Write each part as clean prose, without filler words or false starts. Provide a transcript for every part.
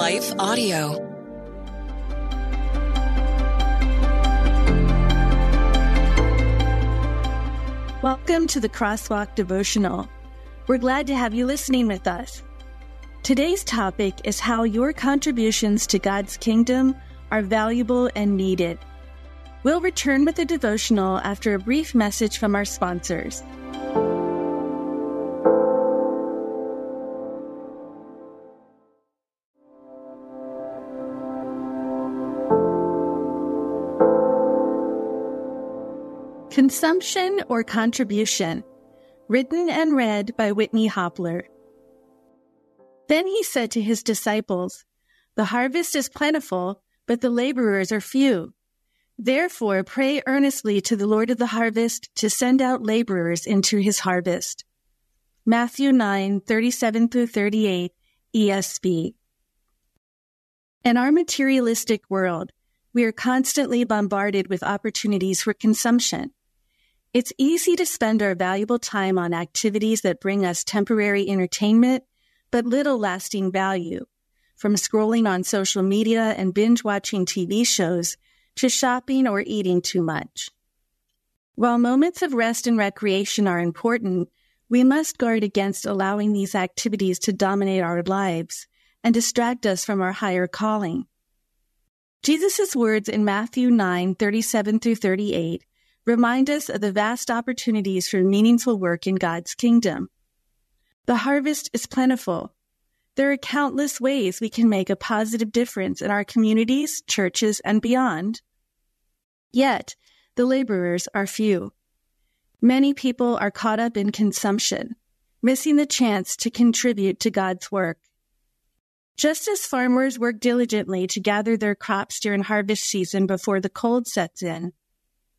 Life Audio. Welcome to the Crosswalk Devotional. We're glad to have you listening with us. Today's topic is how your contributions to God's kingdom are valuable and needed. We'll return with the devotional after a brief message from our sponsors. Consumption or Contribution, written and read by Whitney Hopler. Then he said to his disciples, "The harvest is plentiful, but the laborers are few. Therefore, pray earnestly to the Lord of the harvest to send out laborers into his harvest." Matthew 9:37-38, ESV. In our materialistic world, we are constantly bombarded with opportunities for consumption. It's easy to spend our valuable time on activities that bring us temporary entertainment, but little lasting value, from scrolling on social media and binge-watching TV shows to shopping or eating too much. While moments of rest and recreation are important, we must guard against allowing these activities to dominate our lives and distract us from our higher calling. Jesus' words in Matthew 9:37-38 remind us of the vast opportunities for meaningful work in God's kingdom. The harvest is plentiful. There are countless ways we can make a positive difference in our communities, churches, and beyond. Yet, the laborers are few. Many people are caught up in consumption, missing the chance to contribute to God's work. Just as farmers work diligently to gather their crops during harvest season before the cold sets in,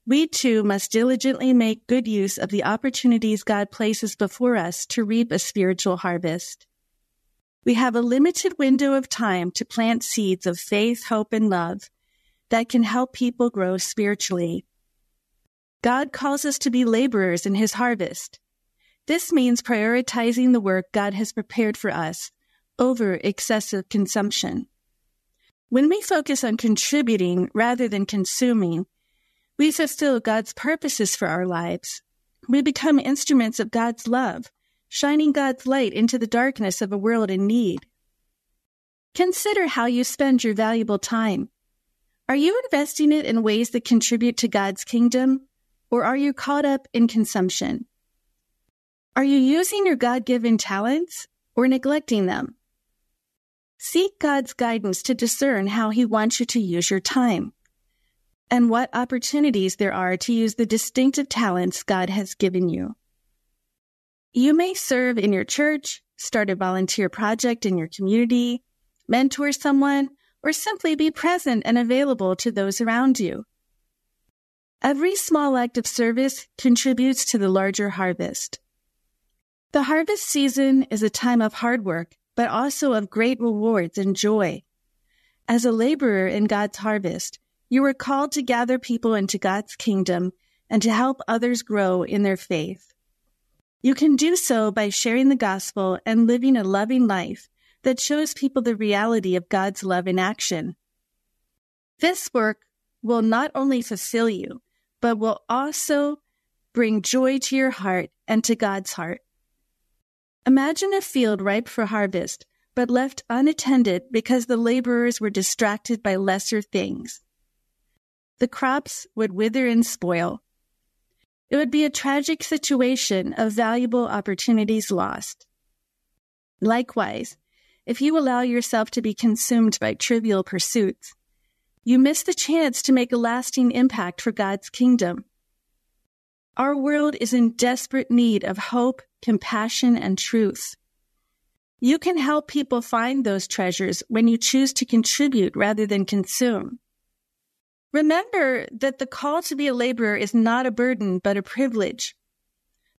we too must diligently make good use of the opportunities God places before us to reap a spiritual harvest. We have a limited window of time to plant seeds of faith, hope, and love that can help people grow spiritually. God calls us to be laborers in his harvest. This means prioritizing the work God has prepared for us over excessive consumption. When we focus on contributing rather than consuming, we fulfill God's purposes for our lives. We become instruments of God's love, shining God's light into the darkness of a world in need. Consider how you spend your valuable time. Are you investing it in ways that contribute to God's kingdom, or are you caught up in consumption? Are you using your God-given talents or neglecting them? Seek God's guidance to discern how he wants you to use your time and what opportunities there are to use the distinctive talents God has given you. You may serve in your church, start a volunteer project in your community, mentor someone, or simply be present and available to those around you. Every small act of service contributes to the larger harvest. The harvest season is a time of hard work, but also of great rewards and joy. As a laborer in God's harvest, you are called to gather people into God's kingdom and to help others grow in their faith. You can do so by sharing the gospel and living a loving life that shows people the reality of God's love in action. This work will not only fulfill you, but will also bring joy to your heart and to God's heart. Imagine a field ripe for harvest, but left unattended because the laborers were distracted by lesser things. The crops would wither and spoil. It would be a tragic situation of valuable opportunities lost. Likewise, if you allow yourself to be consumed by trivial pursuits, you miss the chance to make a lasting impact for God's kingdom. Our world is in desperate need of hope, compassion, and truth. You can help people find those treasures when you choose to contribute rather than consume. Remember that the call to be a laborer is not a burden, but a privilege.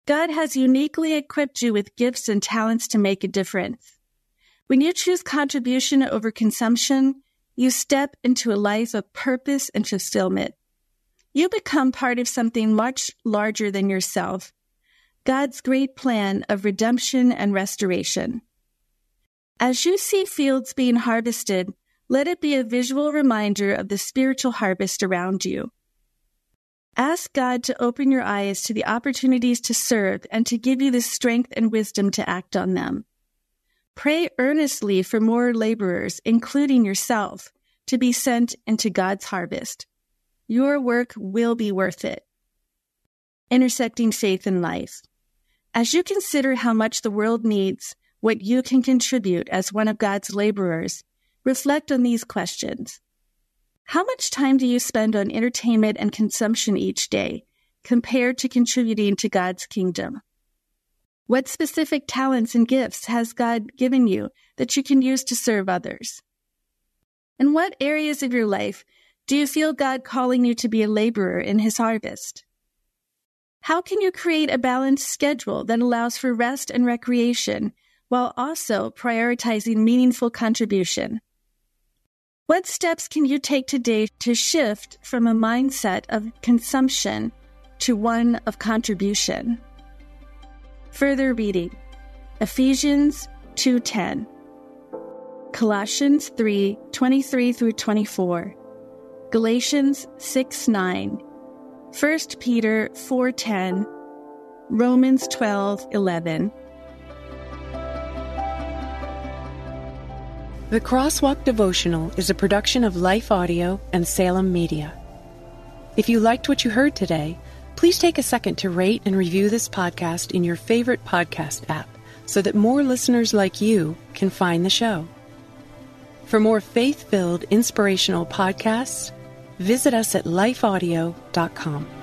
God has uniquely equipped you with gifts and talents to make a difference. When you choose contribution over consumption, you step into a life of purpose and fulfillment. You become part of something much larger than yourself, God's great plan of redemption and restoration. As you see fields being harvested, let it be a visual reminder of the spiritual harvest around you. Ask God to open your eyes to the opportunities to serve and to give you the strength and wisdom to act on them. Pray earnestly for more laborers, including yourself, to be sent into God's harvest. Your work will be worth it. Intersecting faith and life. As you consider how much the world needs what you can contribute as one of God's laborers, reflect on these questions. How much time do you spend on entertainment and consumption each day, compared to contributing to God's kingdom? What specific talents and gifts has God given you that you can use to serve others? In what areas of your life do you feel God calling you to be a laborer in His harvest? How can you create a balanced schedule that allows for rest and recreation while also prioritizing meaningful contribution? What steps can you take today to shift from a mindset of consumption to one of contribution? Further reading: Ephesians 2:10, Colossians 3:23 through 24, Galatians 6:9, 1 Peter 4:10, Romans 12:11. The Crosswalk Devotional is a production of Life Audio and Salem Media. If you liked what you heard today, please take a second to rate and review this podcast in your favorite podcast app so that more listeners like you can find the show. For more faith-filled, inspirational podcasts, visit us at lifeaudio.com.